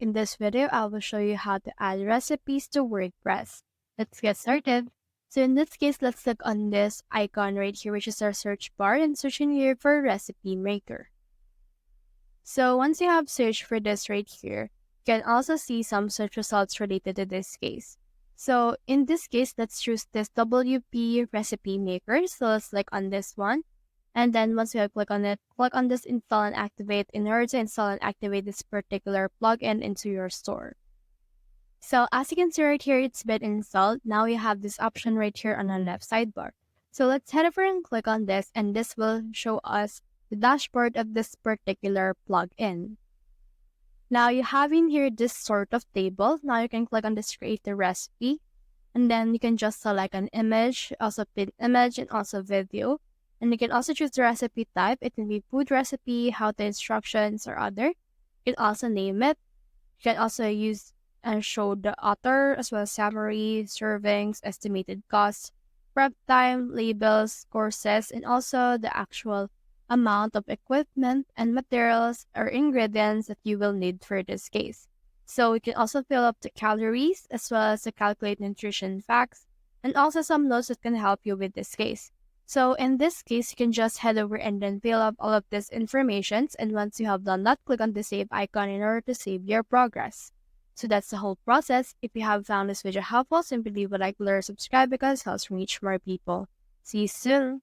In this video, I will show you how to add recipes to WordPress. Let's get started. So in this case, let's click on this icon right here, which is our search bar, and search in here for recipe maker. So once you have searched for this right here, you can also see some search results related to this case. So in this case, let's choose this WP recipe maker. So let's click on this one. And then once you have click on it, click on this install and activate in order to install and activate this particular plugin into your store. So as you can see right here, it's been installed. Now you have this option right here on the left sidebar. So let's head over and click on this, and this will show us the dashboard of this particular plugin. Now you have in here this sort of table. Now you can click on this create a recipe, and then you can just select an image, also pin image, and also video. And you can also choose the recipe type. It can be food recipe, how-to instructions, or other. You can also name it. You can also use and show the author as well as summary, servings, estimated costs, prep time, labels, courses, and also the actual amount of equipment and materials or ingredients that you will need for this case. So you can also fill up the calories as well as to calculate nutrition facts, and also some notes that can help you with this case. So in this case, you can just head over and then fill up all of this information. And once you have done that, click on the save icon in order to save your progress. So that's the whole process. If you have found this video helpful, simply leave a like, or subscribe because it helps reach more people. See you soon.